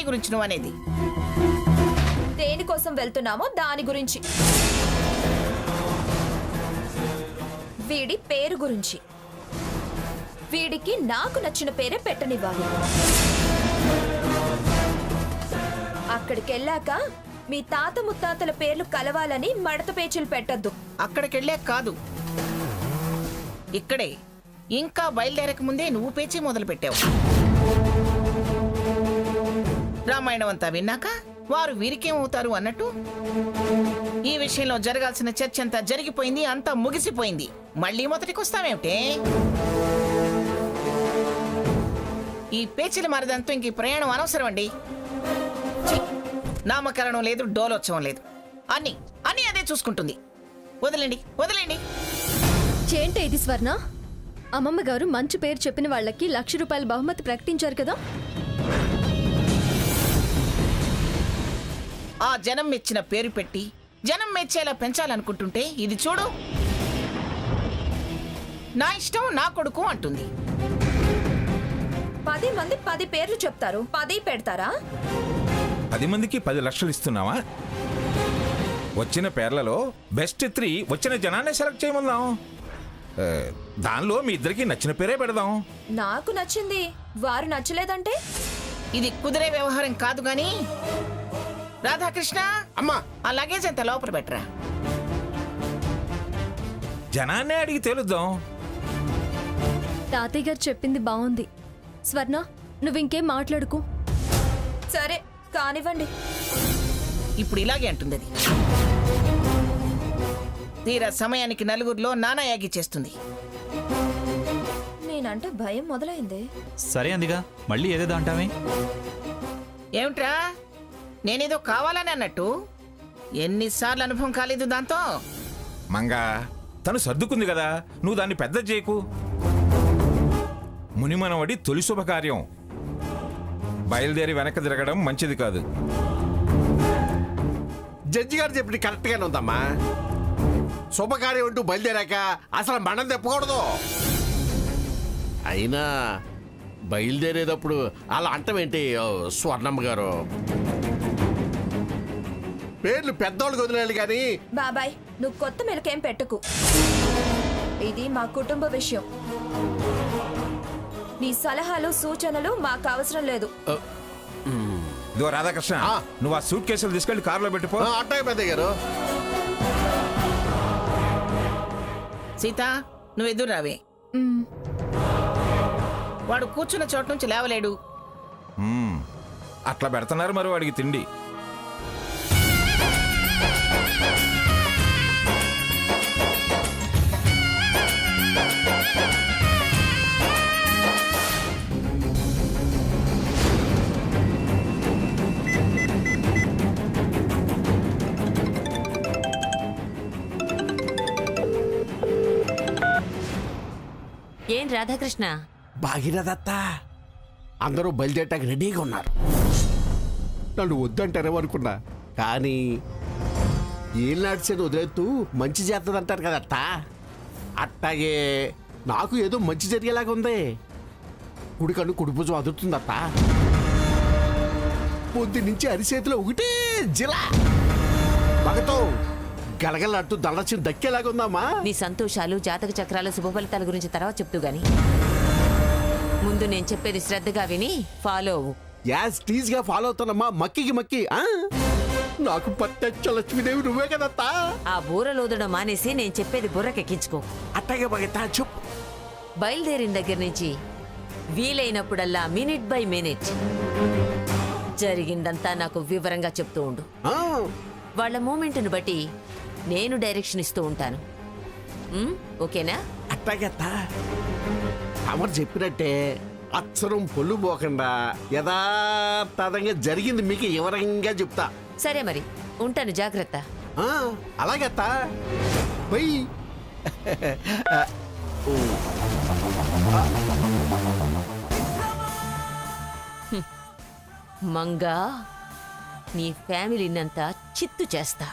గురించి నువ్వు అనేది? దేనికోసం వెళ్తున్నామో దాని గురించి. వీడి పేరు గురించి. వీడికి నాకు నచ్చిన పేరే పెట్టనివ్వాలి. అక్కడికెళ్ళాక మీ తాత ముత్తాతల పేర్లు కలవాలని మడత పేచీలు పెట్టద్దు. అక్కడికెళ్ళాక కాదు, ఇక్కడే. ఇంకా బయలుదేరక ముందే నువ్వు పేచీ మొదలు పెట్టావు. రామాయణం అంతా విన్నాక వారు వీరికేమవుతారు అన్నట్టు ఈ విషయంలో జరగాల్సిన చర్చ అంతా జరిగిపోయింది, అంతా ముగిసిపోయింది. మళ్ళీ మొదటికొస్తామేమిటే? ఈ పేచీల మారదంతో ఇంక ప్రయాణం అనవసరం అండి. నామకరణం లేదు, డోలోత్సవం లేదు, అన్ని అన్ని అదే చూసుకుంటుంది. వదిలేండి వదిలేండి. ఏంటి ఇది స్వర్ణ? అమ్మమ్మ గారు మంచి పేరు చెప్పిన వాళ్ళకి 1,00,000 రూపాయల బహుమతి ప్రకటించారు కదా. ఆ జనం మెచ్చిన పేరు పెట్టి జనం మెచ్చేలా పెంచాలనుకుంటుంటే ఇది చూడు, నా ఇష్టం నా కొడుకు అంటుంది. 10 మంది 10 పేర్లు చెప్తారు, 10 పెడతారా? 10 మందికి 10 లక్షలు ఇస్తున్నావా? వచ్చిన పేర్లలో బెస్ట్ 3 వచ్చిన జనాన్ని సెలెక్ట్ చేయమందాం. దానిలో మీ ఇద్దరికి నచ్చిన పేరే పెడదాం. నాకు నచ్చింది, వారు నచ్చలేదంటే? ఇది కుదిరే వ్యవహారం కాదు గాని. రాధాకృష్ణ, అమ్మా, ఆ లగేజ్ అంత లోపల పెట్టరా. జనాన్నే అడిగి తేలుద్దాం. తాతయ్య గారు చెప్పింది బాగుంది. స్వర్ణ, నువ్వు ఇంకేం మాట్లాడుకో. సరే కానివ్వండి. ఇప్పుడు ఇలాగే అంటుంది అది. తీరా సమయానికి నలుగురిలో నానాయాగి చేస్తుంది. నేనంటే భయం మొదలైంది. సరే అందిగా, మళ్ళీ ఏదేదో అంటామే. ఏమిట్రా, నేనేదో కావాలని అన్నట్టు? ఎన్నిసార్లు అనుభవం కాలేదు దాంతో. మంగా, తను సర్దుకుంది కదా, నువ్వు దాన్ని పెద్ద చేయకు. మునిమనవడి తొలి శుభకార్యం. బయలుదేరి వెనక్కి తిరగడం మంచిది కాదు. జడ్జి గారు చెప్పింది కరెక్ట్ గానే ఉందమ్మా. శుభకార్యం అంటూ బయలుదేరాక అసలు మనం తెప్పకూడదు. అయినా బయలుదేరేటప్పుడు అలా అంటమేంటి స్వర్ణమ్మ గారు? పేర్లు పెద్దోళ్ళకి వదిలేయాలి కానీ. బాబాయ్, నువ్వు కొత్త మెలకేం పెట్టుకు. ఇది మా కుటుంబ విషయం. నీ సలహాలు సూచనలు మాకు అవసరం లేదు. ఇదిగో రాధాకృష్ణ, నువ్వు ఆ సూట్ కేసులు తీసుకెళ్లి కారులో పెట్టిపో. అట్టగే పెద్దయ్య గారు. సీత, నువ్వు ఎదురు రావే. వాడు కూర్చున్న చోటు నుంచి లేవలేడు. అట్లా పెడుతున్నారు మరి వాడికి తిండి. ఏం రాధాకృష్ణ? భాగీరథత్త, అందరూ బయలుదేరటానికి రెడీగా ఉన్నారు. నన్ను వద్దంటారేమో అనుకున్నా, కానీ ఏం నడిచేది వదిలేత్తూ మంచి చేస్తుందంటారు కదత్త. అట్టాగే నాకు ఏదో మంచి జరిగేలాగా ఉంది. కుడి కన్ను కుడి భుజం అదురుతుందత్త. పొద్దు నుంచి అరిచేతిలో ఒకటే జిలా మగతో గలగలాడుతూ దళచిన దక్కేలాగా ఉందమ్మా. నీ సంతోషాలు, జాతక చక్రాలు, శుభ ఫలితాల గురించి తర్వాత చెప్తూ గాని ముందు నేను చెప్పేది శ్రద్ధగా విని ఫాలో అవ్వు. యాజ్ టీజ్ గా ఫాలో అవుతానమ్మా. మక్కికి మక్కి. నాకు పట్టచ్చ లక్ష్మీదేవి నువ్వే కదత్తా. ఆ బూరలోదడం మానేసి నేను చెప్పేది బుర్రకెక్కించుకో. అట్టగే బగతా చెప్పు. బయలుదేరిన దగ్గర నుంచి వీలైనప్పుడల్లా మినిట్ బై మినిట్ జరిగిందంతా నాకు వివరంగా చెప్తూ ఉండు. వాళ్ళ మూమెంట్ను బట్టి నేను డైరెక్షన్ ఇస్తూ ఉంటాను. ఓకేనా? అట్టగత్తా. అమర్ చెప్పినట్టే అక్షరం పొల్లు పోకుండా యథాతథంగా జరిగింది మీకు వివరంగా చెప్తా. సరే మరి ఉంటాను, జాగ్రత్త. అలాగత్తా. పోయి మంగా, నీ ఫ్యామిలీనంతా చిత్తు చేస్తా.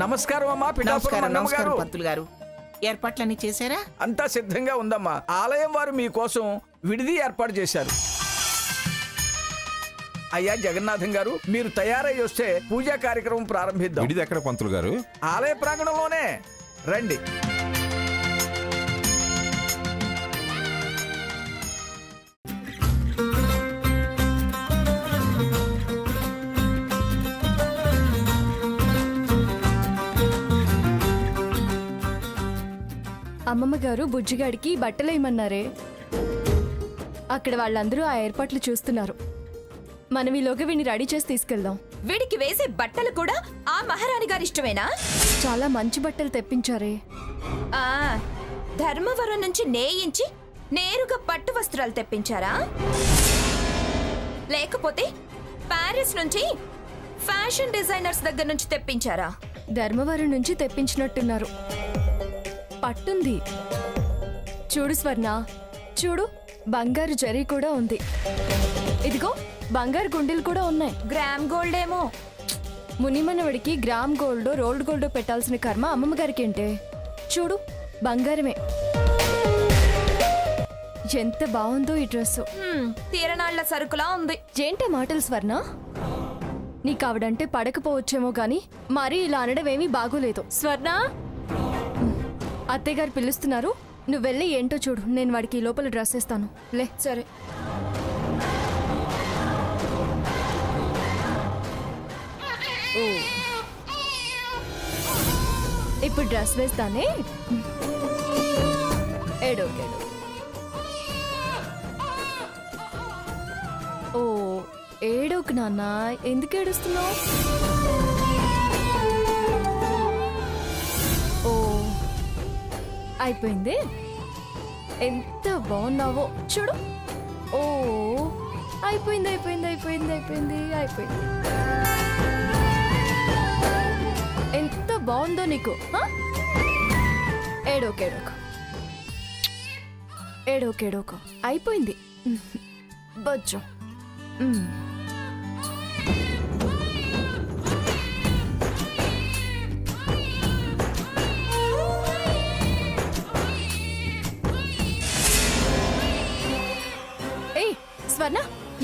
నమస్కారం అమ్మా. పిఠాపురం నమస్కారం మంగమ్మ నమస్కారం గారు. పంతులు గారు. ఏర్పాట్లన్నీ చేశారా? అంతా సిద్ధంగా ఉందమ్మా. ఆలయం వారు మీకోసం విడిది ఏర్పాటు చేశారు. అయ్యా జగన్నాథం గారు, మీరు తయారై వస్తే పూజా కార్యక్రమం ప్రారంభిద్దాం. విడిది ఎక్కడ పంతులు గారు? ఆలయ ప్రాంగణంలోనే రండి. అమ్మమ్మ గారు బుజ్జిగాడికి బట్టలేయమన్నారే. అక్కడ వాళ్ళందరూ ఆ ఏర్పాట్లు చూస్తున్నారు. మనం ఈలోగా వీడిని రెడీ చేసి తీసుకెళ్దాం. వీడికి వేసే బట్టలు కూడా ఆ మహారాణి గారి ఇష్టమేనా? చాలా మంచి బట్టలు తెప్పించారే. ఆ ధర్మవరం నుంచి నేయించి నేరుగా పట్టు వస్త్రాలు తెప్పించారా? లేకపోతే ప్యారిస్ నుంచి ఫ్యాషన్ డిజైనర్స్ దగ్గర నుంచి తెప్పించారా? ధర్మవరం నుంచి తెప్పించినట్టున్నారు. పట్టుంది. చూడు స్వర్ణ, చూడు బంగారు జరీ కూడా ఉంది. ఇదిగో బంగారు గుండెలు కూడా ఉన్నాయి. గ్రామ్ గోల్డ్ ఏమో. మునిమనవడికి గ్రామ్ గోల్డ్ రోల్డ్ గోల్డ్ పెట్టాల్సిన కర్మ అమ్మమ్మ గారికి ఏంటే? చూడు బంగారమే. ఎంత బాగుందో ఈ డ్రెస్. తీరనాళ్ల సరుకులా ఉంది. ఏంటే మాటలు స్వర్ణ? నీకు ఆవిడంటే పడకపోవచ్చేమో గాని మరీ ఇలా అనడం ఏమీ బాగోలేదు. స్వర్ణ, అత్తయ్య గారు పిలుస్తున్నారు. నువ్వు వెళ్ళి ఏంటో చూడు. నేను వాడికి ఈ లోపల డ్రెస్ వేస్తాను. లే. సరే. ఇప్పుడు డ్రెస్ వేస్తానే. ఏడోకేడు. ఓ ఏడోకు నాన్న, ఎందుకు ఏడుస్తున్నావు? ఓ అయిపోయింది. ఎంత బాగున్నావో చూడు. ఓ అయిపోయింది అయిపోయింది అయిపోయింది అయిపోయింది అయిపోయింది. ఎంత బాగుందో నీకు. ఏడోకేడోకు ఏడోకేడోకు అయిపోయింది. బొజ్జు.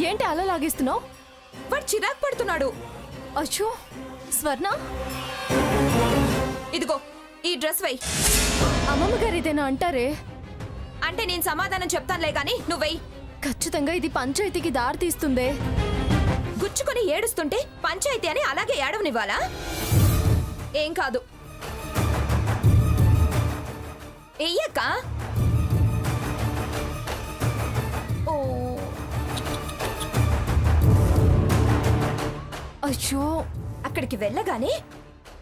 ఏంటి అలా లాగేస్తున్నావు? వాడు చిరాకు పడుతున్నాడు. అచ్చో స్వర్ణ, ఇదిగో ఈ డ్రెస్ వై. అమ్మమ్మ గారు ఇదేనా అంటారే? అంటే నేను సమాధానం చెప్తానులే గాని నువ్వెయ్. ఖచ్చితంగా ఇది పంచాయతీకి దారి తీస్తుందే. గుచ్చుకొని ఏడుస్తుంటే పంచాయతీ అని అలాగే ఏడవనివ్వాలా? ఏం కాదు. ఎయ్యక్క. ఓ అయ్యో, అక్కడికి వెళ్ళగానే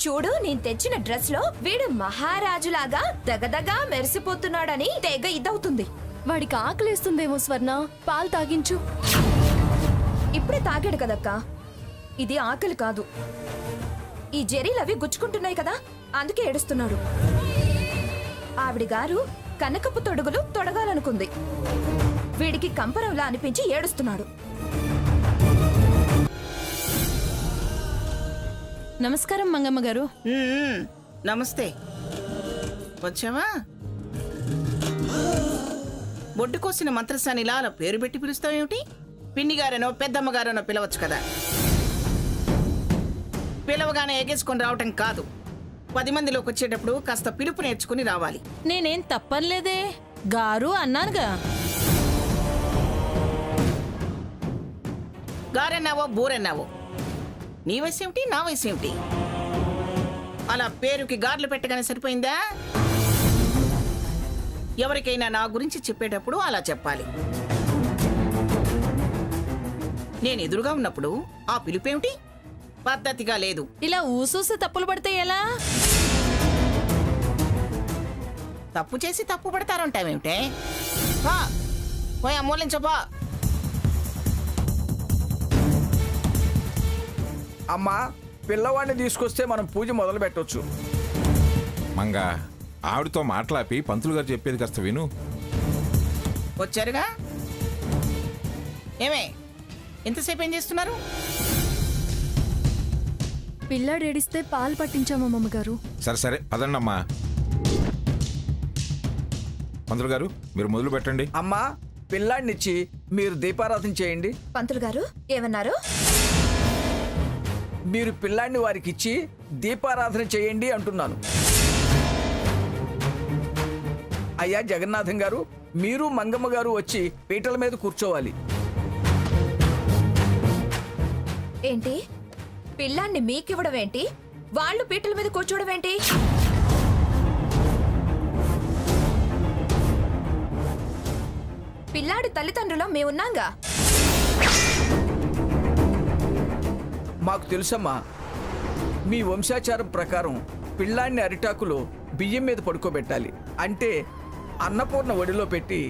చూడు, నేను తెచ్చిన డ్రెస్ లో వీడు మహారాజులాగా దగదగా మెరిసిపోతున్నాడని తెగ ఇదవుతుంది. వాడికి ఆకలేస్తుందేమో స్వర్ణ, పాలు తాగించు. ఇప్పుడే తాగాడు కదక్క. ఇది ఆకలి కాదు, ఈ జెరీలవి గుచ్చుకుంటున్నాయి కదా, అందుకే ఏడుస్తున్నాడు. ఆవిడ గారు కనకపు తొడుగులు తొడగాలనుకుంది, వీడికి కంపరంలా అనిపించి ఏడుస్తున్నాడు. నమస్కారం మంగమ్మ గారు. నమస్తే. వచ్చావా? బొడ్డు కోసిన మంత్రసానిలా అలా పేరు పెట్టి పిలుస్తావేమిటి? పిన్నిగారనో పెద్దమ్మగారనో పిలవచ్చు కదా. పిలవగానే ఎగేసుకొని రావటం కాదు. 10 మందిలోకి వచ్చేటప్పుడు కాస్త పిలుపు నేర్చుకుని రావాలి. నేనేం తప్పనిలేదే గారు అన్నానుగా. గారన్నావో బూరన్నావో, నీ వయసు ఏమిటి, నా వయసు ఏమిటి? అలా పేరుకి గార్లు పెట్టగానే సరిపోయిందా? ఎవరికైనా నా గురించి చెప్పేటప్పుడు అలా చెప్పాలి. నేను ఎదురుగా ఉన్నప్పుడు ఆ పిలుపేమిటి? పద్ధతిగా లేదు. ఇలా ఊసూసి తప్పులు పడితే ఎలా? తప్పు చేసి తప్పు పడతారంటావేమిటే? పోయి అమ్మోలించపా. అమ్మా, పిల్లవాడిని తీసుకొస్తే మనం పూజ మొదలు పెట్టొచ్చు. మంగా, ఆవిడతో మాట్లాపి పంతులు గారు చెప్పేది కాస్త విను. వచ్చారుగా, ఏమే ఎంతసేపు ఏం చేస్తున్నారు? పిల్లాడు ఏడిస్తే పాలు పట్టించాము అమ్మమ్మ గారు. సరే సరే పదండమ్మా. పంతులు గారు మీరు మొదలు పెట్టండి. అమ్మా, పిల్లాడినిచ్చి మీరు దీపారాధన చేయండి. పంతులు గారు ఏమన్నారు? మీరు పిల్లాడిని వారికి ఇచ్చి దీపారాధన చేయండి అంటున్నాను. అయ్యా జగన్నాథం గారు, మీరు మంగమ్మ గారు వచ్చి పీటల మీద కూర్చోవాలి. ఏంటి, పిల్లాన్ని మీకివ్వడం ఏంటి? వాళ్ళు పీటల మీద కూర్చోవడం ఏంటి? పిల్లాడి తల్లిదండ్రులం మేమున్నాంగా. మాకు తెలుసమ్మా, మీ వంశాచారం ప్రకారం పిల్లాడిని అరిటాకులో బియ్యం మీద పడుకోబెట్టాలి. అంటే అన్నపూర్ణ ఒడిలో పెట్టి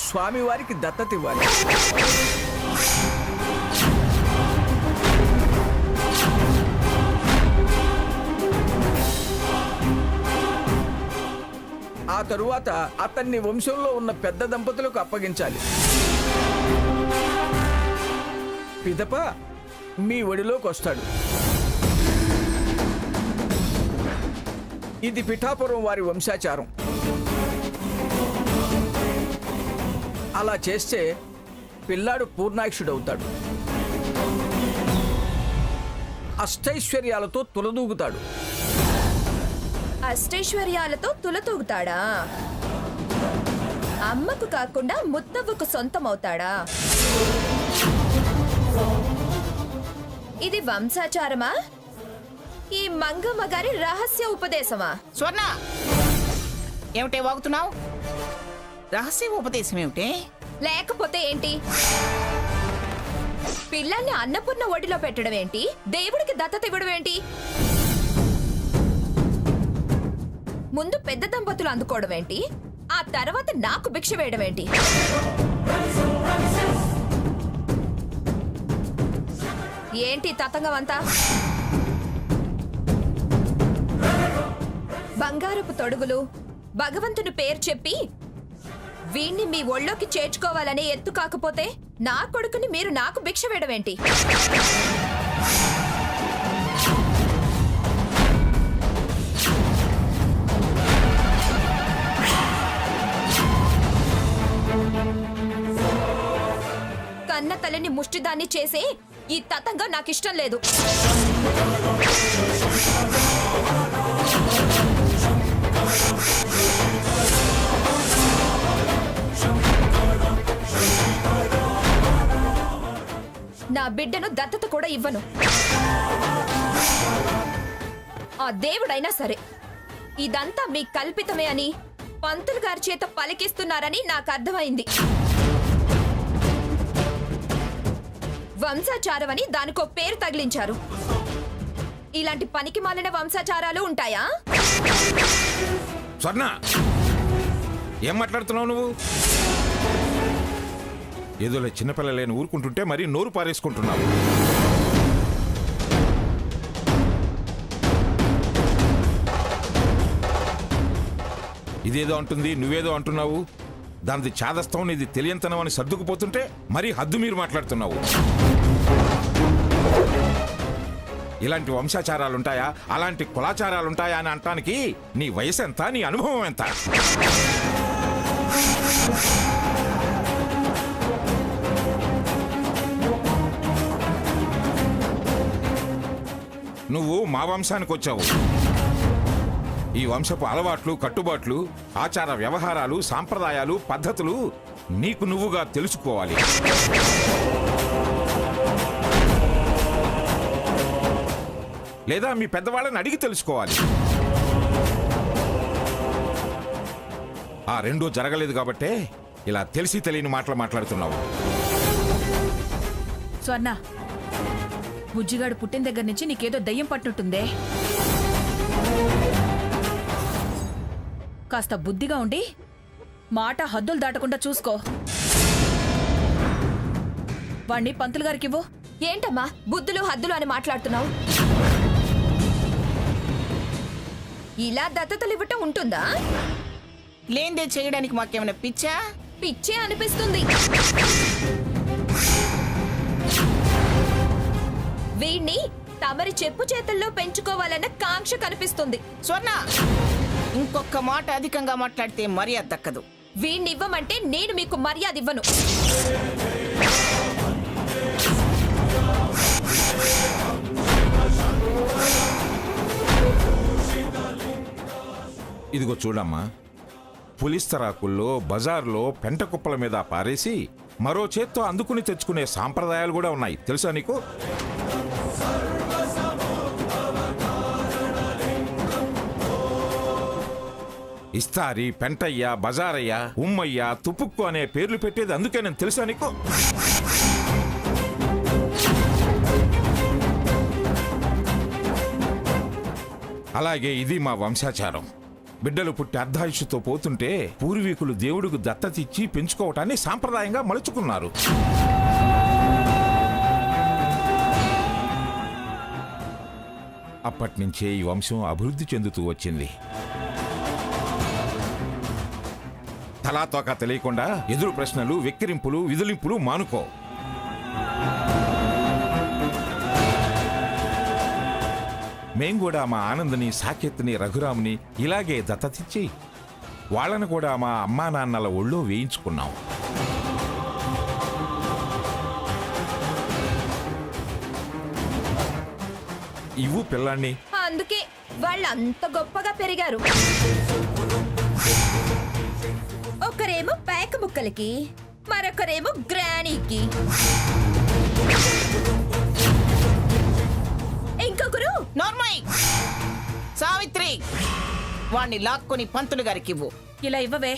స్వామివారికి దత్తత ఇవ్వాలి. ఆ తరువాత అతన్ని వంశంలో ఉన్న పెద్ద దంపతులకు అప్పగించాలి. పిదప మీ ఒడిలోకి వస్తాడు. ఇది పిఠాపురం వారి వంశాచారం. అలా చేస్తే పిల్లాడు పూర్ణాయుషుడవుతాడు, అష్టైశ్వర్యాలతో తులదూగుతాడు. అష్టైశ్వర్యాలతో తులతూగుతాడా? అమ్మకు కాకుండా ముత్తవ్వకు సొంతమవుతాడా? ఇది వంశాచారమా? ఈ మంగమ్మ గారి రహస్య ఉపదేశమా? స్వర్ణ, ఏమిటే వాగుతున్నావు? రహస్య ఉపదేశం ఏమిటే? లేకపోతే ఏంటి? పిల్లల్ని అన్నపూర్ణ ఒడిలో పెట్టడం ఏంటి? దేవుడికి దత్తత ఇవ్వడం ఏంటి? ముందు పెద్ద దంపతులు అందుకోవడం ఏంటి? ఆ తర్వాత నాకు భిక్ష వేయడం ఏంటి? ఏంటి తతంగం అంతా? బంగారపు తొడుగులు, భగవంతుని పేరు చెప్పి వీణ్ణి మీ ఒళ్ళోకి చేర్చుకోవాలనే ఎత్తు కాకపోతే నా కొడుకుని మీరు నాకు భిక్ష వేయడం ఏంటి? కన్న తల్లిని ముష్టి ఇవన్నీ చేసి ఈ తతంగా నాకిష్టం లేదు. నా బిడ్డను దత్తత కూడా ఇవ్వను. ఆ దేవుడైనా సరే ఇదంతా మీ కల్పితమే అని పంతులు గారి చేత పలికిస్తున్నారని నాకు అర్థమైంది. వంశాచారం అని దానికో పేరు తగిలించారు. ఇలాంటి పనికి మాలిన వంశాచారాలు ఉంటాయా? స్వర్ణ, ఏం మాట్లాడుతున్నావు నువ్వు? ఏదోలే చిన్నపిల్లలేని ఊరుకుంటుంటే మరీ నోరు పారేసుకుంటున్నావు. ఇదేదో అంటుంది, నువ్వేదో అంటున్నావు. దానిది చాదస్తం, నీది తెలియంతనం అని సర్దుకుపోతుంటే మరీ హద్దు మీరు మాట్లాడుతున్నావు. ఇలాంటి వంశాచారాలుంటాయా, అలాంటి కులాచారాలుంటాయా అని అంటానికి నీ వయసు ఎంత, నీ అనుభవం ఎంత? నువ్వు మా వంశానికి వచ్చావు. ఈ వంశపు అలవాట్లు, కట్టుబాట్లు, ఆచార వ్యవహారాలు, సాంప్రదాయాలు, పద్ధతులు నీకు నువ్వుగా తెలుసుకోవాలి. లేదా మీ పెద్దవాళ్ళని అడిగి తెలుసుకోవాలి. ఆ రెండూ జరగలేదు కాబట్టే ఇలా తెలిసి తెలియని మాటలు మాట్లాడుతున్నావు. స్వర్ణ, బుజ్జిగాడు పుట్టిన దగ్గర నుంచి నీకేదో దయ్యం పట్టినట్టుందే. కాస్త బుద్ధిగా ఉండి మాట హద్దులు దాటకుండా చూసుకో. వాణ్ణి పంతులు గారికి ఇవ్వు. ఏంటమ్మా బుద్ధులు హద్దులు అని మాట్లాడుతున్నావు? ఇలా దత్తతలు ఇవ్వటం ఉంటుందా? లేందే చేయడానికి మాకేమైనా పిచ్చా? పిచ్చే అనిపిస్తుంది. వీణ్ణి తమరి చెప్పు చేతుల్లో పెంచుకోవాలన్న కాంక్ష కనిపిస్తుంది. స్వర్ణ, ఇంకొక మాట అధికంగా మాట్లాడితే మర్యాద దక్కదు. వీణ్ణి ఇవ్వమంటే నేను మీకు మర్యాద ఇవ్వను. ఇదిగో చూడమ్మా, పులిస్తరాకుల్లో, బజార్లో పెంట కుప్పల మీద పారేసి మరో చేత్తో అందుకుని తెచ్చుకునే సాంప్రదాయాలు కూడా ఉన్నాయి, తెలుసా నీకు? ఇస్తారి, పెంటయ్య, బజారయ్య, ఉమ్మయ్య, తుపుక్కు అనే పేర్లు పెట్టేది అందుకేనని తెలుసా నీకు? అలాగే ఇది మా వంశాచారం. బిడ్డలు పుట్టి అర్ధాయుషుతో పోతుంటే పూర్వీకులు దేవుడికి దత్తతిచ్చి పెంచుకోవటాన్ని సాంప్రదాయంగా మలుచుకున్నారు. అప్పటినుంచే ఈ వంశం అభివృద్ధి చెందుతూ వచ్చింది. తలాతోక తెలియకుండా ఎదురు ప్రశ్నలు, వెక్కిరింపులు, విదిలింపులు మానుకో. మేం కూడా మా ఆనందని, సాకేత్ని, రఘురాముని ఇలాగే దత్తతిచ్చి వాళ్ళను కూడా మా అమ్మా నాన్నల ఒళ్ళో వేయించుకున్నాం. ఇవ్వు పిల్లాన్ని. అందుకే వాళ్ళంత గొప్పగా పెరిగారు. ఒకరేమో పేక ముక్కలకి, మరొకరేమో గ్రానీకి, ఇంకొకరు నార్మల్. సావిత్రి, వాణ్ణి లాక్కొని పంతులు గారికి ఇవ్వు. ఇలా ఇవ్వవే.